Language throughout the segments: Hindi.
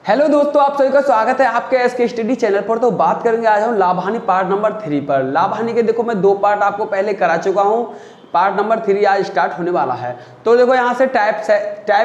हेलो दोस्तों, आप सभी का स्वागत है आपके एसके स्टडी चैनल पर। तो बात करेंगे आज हम लाभ हानि पार्ट नंबर 3 पर। लाभ हानि के देखो मैं 2 पार्ट आपको पहले करा चुका हूं। पार्ट नंबर 3 आज स्टार्ट होने वाला है। तो देखो यहाँ से टाइप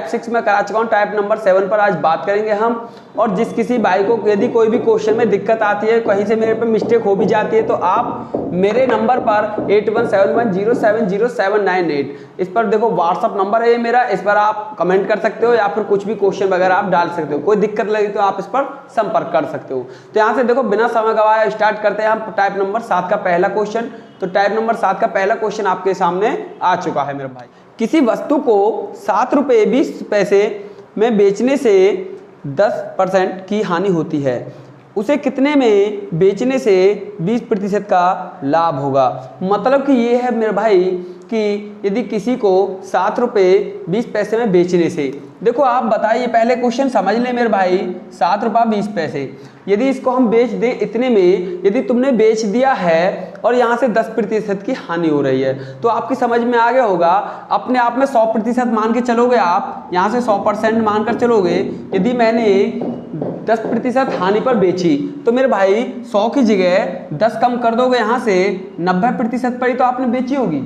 6 में करा चुका हूँ, टाइप नंबर 7 पर आज बात करेंगे हम। और जिस किसी भाई को यदि कोई भी क्वेश्चन में दिक्कत आती है, कहीं से मेरे पे मिस्टेक हो भी जाती है, तो आप मेरे नंबर पर 8171070798 इस पर देखो व्हाट्सअप नंबर है ये मेरा, इस पर आप कमेंट कर सकते हो या फिर कुछ भी क्वेश्चन वगैरह आप डाल सकते हो। कोई दिक्कत लगी तो आप इस पर संपर्क कर सकते हो। तो यहाँ से देखो बिना समय गवाए स्टार्ट करते हैं हम टाइप नंबर 7 का पहला क्वेश्चन। तो टाइप नंबर 7 का पहला क्वेश्चन आपके सामने आ चुका है मेरे भाई। किसी वस्तु को 7 रुपये 20 पैसे में बेचने से 10% की हानि होती है, उसे कितने में बेचने से 20% का लाभ होगा। मतलब कि ये है मेरे भाई कि यदि किसी को 7 रुपये 20 पैसे में बेचने से, देखो आप बताइए, पहले क्वेश्चन समझ लें मेरे भाई। 7 रुपये 20 पैसे यदि इसको हम बेच दें इतने में, यदि तुमने बेच दिया है और यहाँ से 10% की हानि हो रही है, तो आपकी समझ में आ गया होगा। अपने आप में 100% मान के चलोगे, आप यहाँ से 100% मानकर चलोगे। यदि मैंने 10% हानि पर बेची तो मेरे भाई 100 की जगह 10 कम कर दोगे, यहाँ से 90% पर ही तो आपने बेची होगी।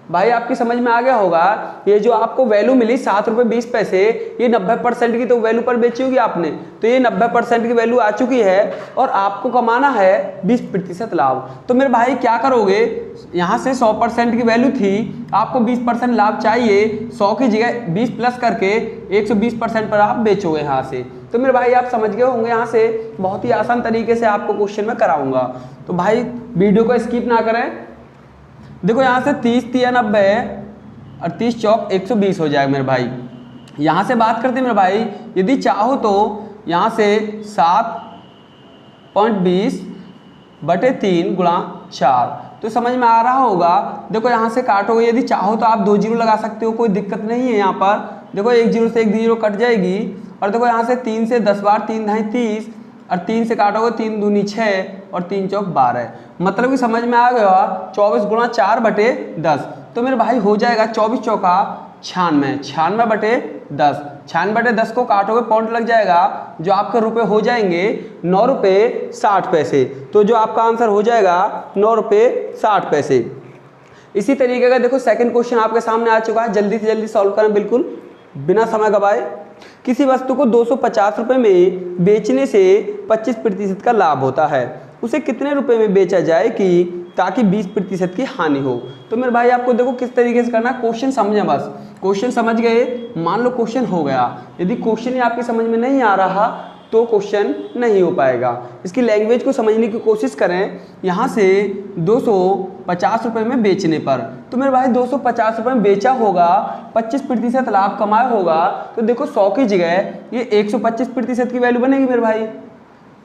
भाई आपकी समझ में आ गया होगा। ये जो आपको वैल्यू मिली 7 रुपये 20 पैसे, ये 90% की तो वैल्यू पर बेची होगी आपने। तो ये 90% की वैल्यू आ चुकी है और आपको कमाना है 20% लाभ। तो मेरे भाई क्या करोगे, यहाँ से 100% की वैल्यू थी, आपको 20% लाभ चाहिए। 100 की जगह 20 प्लस करके 120% पर आप बेचोगे यहाँ से। तो मेरे भाई आप समझ गए होंगे। यहाँ से बहुत ही आसान तरीके से आपको क्वेश्चन में कराऊंगा। तो भाई वीडियो को स्किप ना करें। देखो यहाँ से 30 3 90 और 30 चौक 120 हो जाएगा मेरे भाई। यहाँ से बात करते हैं मेरे भाई, यदि चाहो तो यहाँ से 7.20 बटे 3 गुणा 4, तो समझ में आ रहा होगा। देखो यहाँ से काटोगे, यदि चाहो तो आप 2 जीरो लगा सकते हो, कोई दिक्कत नहीं है। यहाँ पर देखो 1 जीरो से 1 जीरो कट जाएगी। और देखो यहाँ से 3 से 10 बार 3 ढाई 30 और 3 से काटोगे 3 दूनी 6 और 3 चौक 12। मतलब कि समझ में आ गया 24 गुणा 4 बटे 10। तो मेरे भाई हो जाएगा 24 चौका 96, 96 बटे 10। 96 बटे 10 को काटोगे पॉइंट लग जाएगा, जो आपके रुपए हो जाएंगे 9 रुपये 60 पैसे। तो जो आपका आंसर हो जाएगा 9 रुपये 60 पैसे। इसी तरीके का देखो सेकंड क्वेश्चन आपके सामने आ चुका है। जल्दी से जल्दी सॉल्व करें बिल्कुल बिना समय गवाए। किसी वस्तु को 250 रुपये में बेचने से 25% का लाभ होता है, उसे कितने रुपए में बेचा जाए कि ताकि 20% की हानि हो। तो मेरे भाई आपको देखो किस तरीके से करना है, क्वेश्चन समझें बस। क्वेश्चन समझ गए, मान लो क्वेश्चन हो गया। यदि क्वेश्चन ही आपकी समझ में नहीं आ रहा तो क्वेश्चन नहीं हो पाएगा। इसकी लैंग्वेज को समझने की कोशिश करें। यहाँ से 250 रुपये में बेचने पर, तो मेरे भाई 250 रुपये में बेचा होगा, 25% लाभ कमाया होगा। तो देखो 100 की जगह ये 125% की वैल्यू बनेगी मेरे भाई।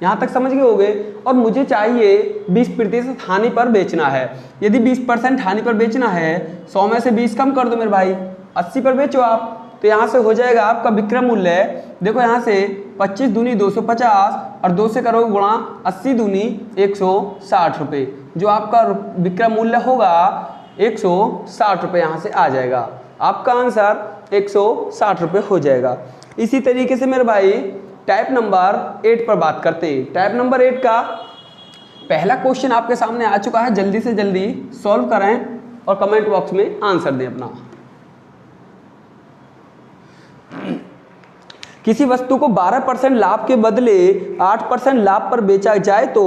यहाँ तक समझ गए होगे। और मुझे चाहिए 20% हानि पर बेचना है। यदि 20% हानि पर बेचना है, 100 में से 20 कम कर दो मेरे भाई, 80 पर बेचो आप। तो यहाँ से हो जाएगा आपका विक्रय मूल्य, देखो यहाँ से 25 दूनी 250 और 2 से करोगे गुणा 80 दूनी 160 रुपये। जो आपका विक्रय मूल्य होगा 160 रुपये यहाँ से आ जाएगा। आपका आंसर 160 रुपये हो जाएगा। इसी तरीके से मेरे भाई टाइप नंबर 8 पर बात करते हैं। टाइप नंबर 8 का पहला क्वेश्चन आपके सामने आ चुका है। जल्दी से जल्दी सॉल्व करें और कमेंट बॉक्स में आंसर दें अपना। किसी वस्तु को 12% लाभ के बदले 8% लाभ पर बेचा जाए तो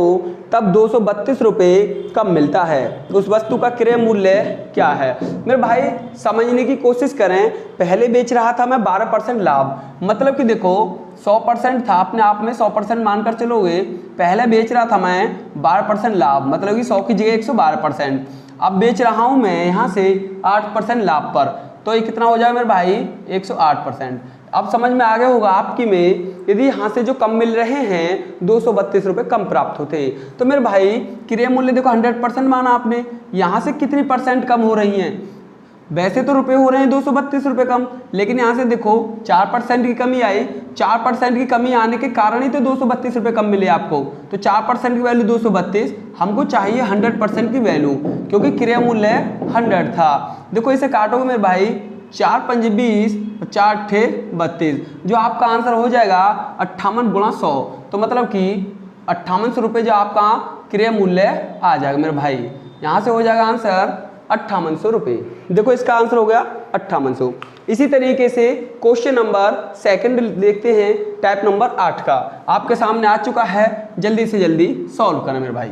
तब 232 रुपये कम मिलता है। उस वस्तु का क्रय मूल्य क्या है। मेरे भाई समझने की कोशिश करें। पहले बेच रहा था मैं 12% लाभ, मतलब कि देखो 100% था, अपने आप में 100% मानकर चलोगे। पहले बेच रहा था मैं 12% लाभ, मतलब कि 100 की जगह 112%। अब बेच रहा हूँ मैं यहाँ से 8% लाभ पर, तो ये कितना हो जाएगा मेरे भाई 108%। अब समझ में आ गया होगा आपकी में, यदि यहाँ से जो कम मिल रहे हैं 232 रुपये कम प्राप्त होते हैं। तो मेरे भाई क्रय मूल्य देखो 100% माना आपने, यहाँ से कितनी परसेंट कम हो रही हैं। वैसे तो रुपए हो रहे हैं 232 रुपये कम, लेकिन यहाँ से देखो 4% की कमी आई। 4% की कमी आने के कारण ही तो 232 रुपये कम मिले आपको। तो 4% की वैल्यू 232, हमको चाहिए 100% की वैल्यू, क्योंकि क्रय मूल्य 100 था। देखो इसे काटोगे मेरे भाई 4 पंजे 20, 4 ठे 32, जो आपका आंसर हो जाएगा 58 गुणा 100। तो मतलब कि 5800 रुपये जो आपका क्रय मूल्य आ जाएगा मेरे भाई। यहाँ से हो जाएगा आंसर 5800 रुपये। देखो इसका आंसर हो गया 5800। इसी तरीके से क्वेश्चन नंबर सेकंड देखते हैं, टाइप नंबर 8 का आपके सामने आ चुका है। जल्दी से जल्दी सॉल्व करना मेरे भाई।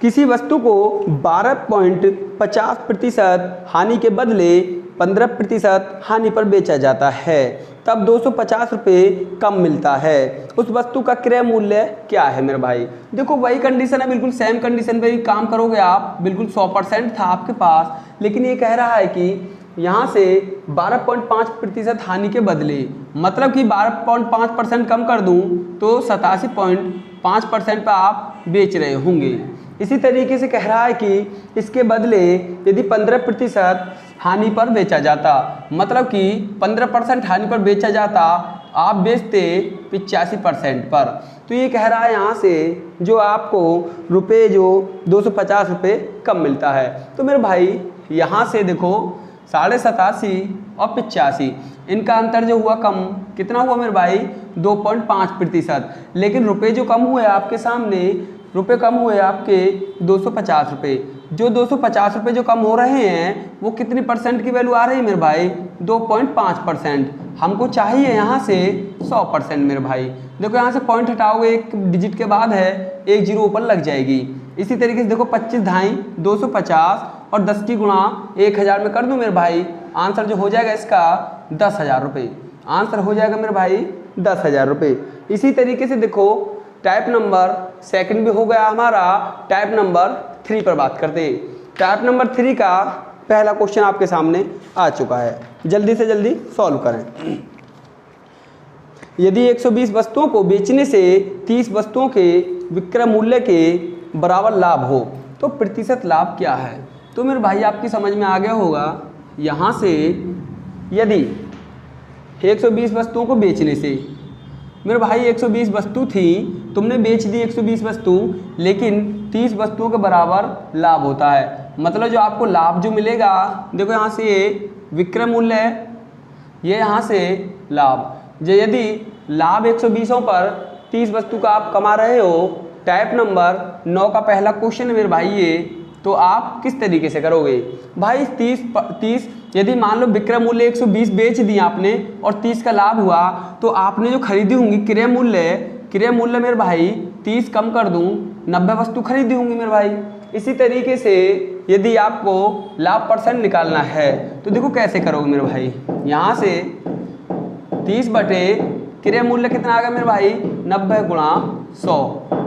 किसी वस्तु को 12.50% हानि के बदले 15% हानि पर बेचा जाता है, तब 250 रुपये कम मिलता है। उस वस्तु का क्रय मूल्य क्या है मेरे भाई। देखो वही कंडीशन है, बिल्कुल सेम कंडीशन पे ही काम करोगे आप। बिल्कुल 100% था आपके पास, लेकिन ये कह रहा है कि यहाँ से 12.5% हानि के बदले, मतलब कि 12.5% कम कर दूँ तो 87.5% पर आप बेच रहे होंगे। इसी तरीके से कह रहा है कि इसके बदले यदि 15% हानि पर बेचा जाता, मतलब कि 15% हानि पर बेचा जाता, आप बेचते 85% पर। तो ये कह रहा है यहाँ से जो आपको रुपये जो 250 रुपये कम मिलता है। तो मेरे भाई यहाँ से देखो 87.5 और 85, इनका अंतर जो हुआ कम, कितना हुआ मेरे भाई 2.5%। लेकिन रुपये जो कम हुए आपके सामने, रुपये कम हुए आपके 250 रुपये। जो 250 रुपये जो कम हो रहे हैं वो कितनी परसेंट की वैल्यू आ रही है मेरे भाई 2.5%। हमको चाहिए यहाँ से 100% मेरे भाई। देखो यहाँ से पॉइंट हटाओगे, एक डिजिट के बाद है, एक जीरो ऊपर लग जाएगी। इसी तरीके से देखो 25 ढाई 250 और 10 की गुणा 1000 में कर दूँ मेरे भाई, आंसर जो हो जाएगा इसका 10,000 रुपये। आंसर हो जाएगा मेरे भाई 10,000 रुपये। इसी तरीके से देखो टाइप नंबर सेकंड भी हो गया हमारा। टाइप नंबर 3 पर बात करते हैं। टाइप नंबर 3 का पहला क्वेश्चन आपके सामने आ चुका है, जल्दी से जल्दी सॉल्व करें। यदि 120 वस्तुओं को बेचने से 30 वस्तुओं के विक्रय मूल्य के बराबर लाभ हो तो प्रतिशत लाभ क्या है। तो मेरे भाई आपकी समझ में आ गया होगा। यहाँ से यदि 120 वस्तुओं को बेचने से, मेरे भाई 120 वस्तु थी, तुमने बेच दी 120 वस्तु, लेकिन 30 वस्तुओं के बराबर लाभ होता है। मतलब जो आपको लाभ जो मिलेगा, देखो यहाँ से ये विक्रय मूल्य है, ये यहाँ से लाभ। जो यदि लाभ 120 पर 30 वस्तु का आप कमा रहे हो, टाइप नंबर 9 का पहला क्वेश्चन है मेरे भाई ये, तो आप किस तरीके से करोगे भाई। 30 यदि मान लो विक्रय मूल्य 120 बेच दिया आपने और 30 का लाभ हुआ, तो आपने जो खरीदी होंगी क्रय मूल्य मेरे भाई 30 कम कर दूं 90 वस्तु खरीदी होंगी मेरे भाई। इसी तरीके से यदि आपको लाभ परसेंट निकालना है तो देखो कैसे करोगे मेरे भाई। यहाँ से 30 बटे क्रय मूल्य कितना आ गया मेरे भाई 90 गुणा 100।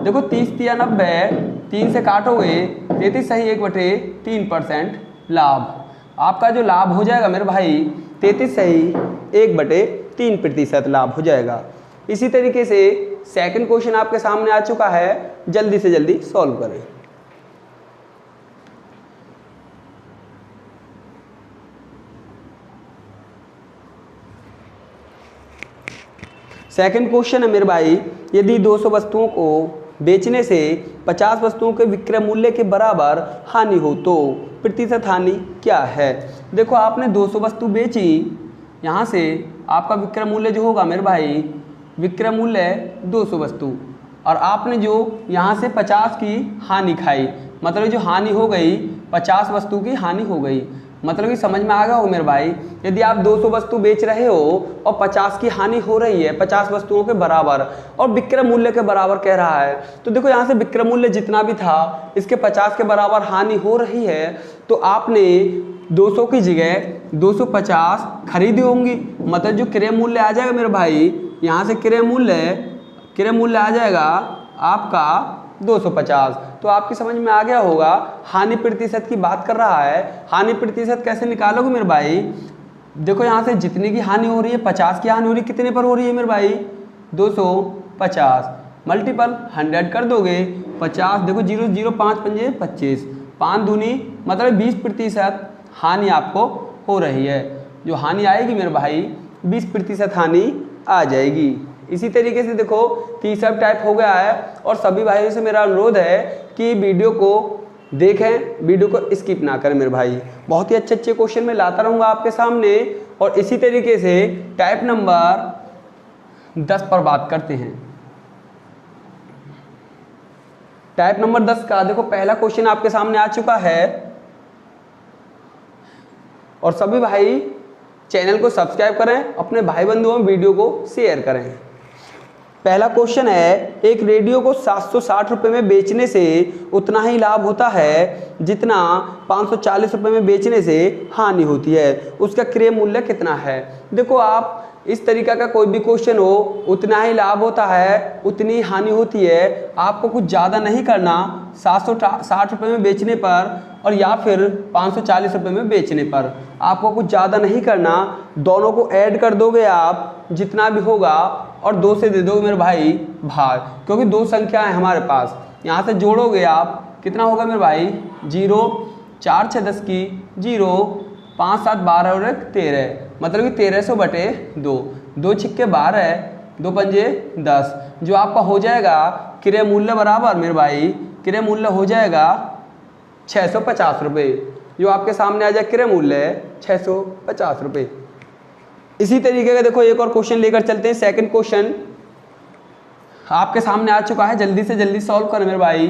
देखो 30 या 90, 3 से काटोगे 33 सही 1/3% लाभ। आपका जो लाभ हो जाएगा मेरे भाई 33 सही 1/3% लाभ हो जाएगा। इसी तरीके से सेकंड क्वेश्चन आपके सामने आ चुका है, जल्दी से जल्दी सॉल्व करें। सेकंड क्वेश्चन है मेरे भाई, यदि 200 वस्तुओं को बेचने से 50 वस्तुओं के विक्रय मूल्य के बराबर हानि हो तो प्रतिशत हानि क्या है। देखो आपने 200 वस्तु बेची, यहाँ से आपका विक्रय मूल्य जो होगा मेरे भाई, विक्रय मूल्य 200 वस्तु, और आपने जो यहाँ से 50 की हानि खाई, मतलब जो हानि हो गई 50 वस्तु की हानि हो गई। मतलब कि समझ में आ गया हो मेरे भाई। यदि आप 200 वस्तु बेच रहे हो और 50 की हानि हो रही है 50 वस्तुओं के बराबर, और विक्रय मूल्य के बराबर कह रहा है, तो देखो यहाँ से विक्रय मूल्य जितना भी था इसके 50 के बराबर हानि हो रही है, तो आपने 200 की जगह 250 खरीदी होंगी। मतलब जो क्रय मूल्य आ जाएगा मेरे भाई, यहाँ से क्रय मूल्य आ जाएगा आपका 250। तो आपकी समझ में आ गया होगा हानि प्रतिशत की बात कर रहा है। हानि प्रतिशत कैसे निकालोगे मेरे भाई। देखो यहाँ से जितने की हानि हो रही है 50 की हानि हो रही है, कितने पर हो रही है मेरे भाई 250 मल्टीपल 100 कर दोगे 50। देखो 0 0 5 पंजे 25, 5 दूनी मतलब 20% हानि आपको हो रही है। जो हानि आएगी मेरे भाई 20% हानि आ जाएगी। इसी तरीके से देखो तीसरा टाइप हो गया है। और सभी भाइयों से मेरा अनुरोध है कि वीडियो को देखें, वीडियो को स्किप ना करें मेरे भाई। बहुत ही अच्छे अच्छे क्वेश्चन मैं लाता रहूँगा आपके सामने। और इसी तरीके से टाइप नंबर 10 पर बात करते हैं। टाइप नंबर 10 का देखो पहला क्वेश्चन आपके सामने आ चुका है। और सभी भाई चैनल को सब्सक्राइब करें, अपने भाई बंधुओं में वीडियो को शेयर करें। पहला क्वेश्चन है, एक रेडियो को 760 रुपये में बेचने से उतना ही लाभ होता है जितना 540 रुपये में बेचने से हानि होती है, उसका क्रय मूल्य कितना है। देखो आप इस तरीका का कोई भी क्वेश्चन हो, उतना ही लाभ होता है उतनी हानि होती है, आपको कुछ ज़्यादा नहीं करना 760 रुपये में बेचने पर और या फिर 540 रुपये में बेचने पर, आपको कुछ ज़्यादा नहीं करना, दोनों को ऐड कर दोगे आप जितना भी होगा और 2 से दे दोगे मेरे भाई भाग, क्योंकि 2 संख्या है हमारे पास। यहाँ से जोड़ोगे आप कितना होगा मेरे भाई 0, 4 6 10 की 0, 5 7 12 और 1 13, मतलब कि 1300 बटे 2, 2 छिक्के 12, 2 पंजे 10, जो आपका हो जाएगा क्रय मूल्य बराबर मेरे भाई, क्रय मूल्य हो जाएगा 650 रुपये, जो आपके सामने आ जाए क्रय मूल्य 650 रुपये। इसी तरीके का देखो एक और क्वेश्चन लेकर चलते हैं। सेकंड क्वेश्चन आपके सामने आ चुका है, जल्दी से जल्दी सॉल्व करें मेरे भाई।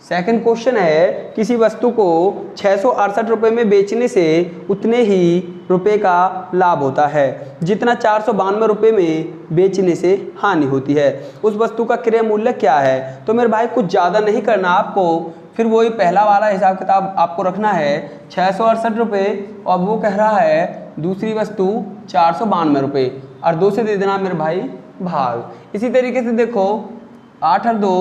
सेकंड क्वेश्चन है, किसी वस्तु को 668 रुपये में बेचने से उतने ही रुपए का लाभ होता है जितना 492 रुपये में बेचने से हानि होती है, उस वस्तु का क्रय मूल्य क्या है। तो मेरे भाई कुछ ज़्यादा नहीं करना आपको, फिर वही पहला वाला हिसाब किताब आपको रखना है 668 रुपये और वो कह रहा है दूसरी वस्तु 492 रुपये और 2 से दे देना मेरे भाई भाग। इसी तरीके से देखो 8 और 2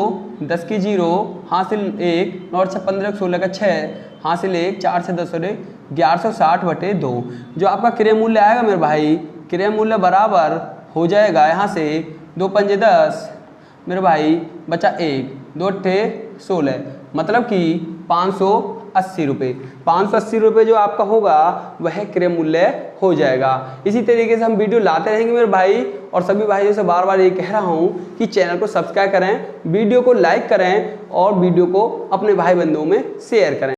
10 की 0, हासिल 1, 9 और 6 15 16 का 6, हासिल 1, 4 से 10 और 1160 बटे 2, जो आपका क्रय मूल्य आएगा मेरे भाई, क्रय मूल्य बराबर हो जाएगा यहाँ से 2 पंजे 10 मेरे भाई बचा 1, 2 अट्ठे 16, मतलब कि 580 रुपये। 580 रुपये जो आपका होगा वह क्रय मूल्य हो जाएगा। इसी तरीके से हम वीडियो लाते रहेंगे मेरे भाई, और सभी भाइयों से बार बार ये कह रहा हूँ कि चैनल को सब्सक्राइब करें, वीडियो को लाइक करें और वीडियो को अपने भाई बंधुओं में शेयर करें।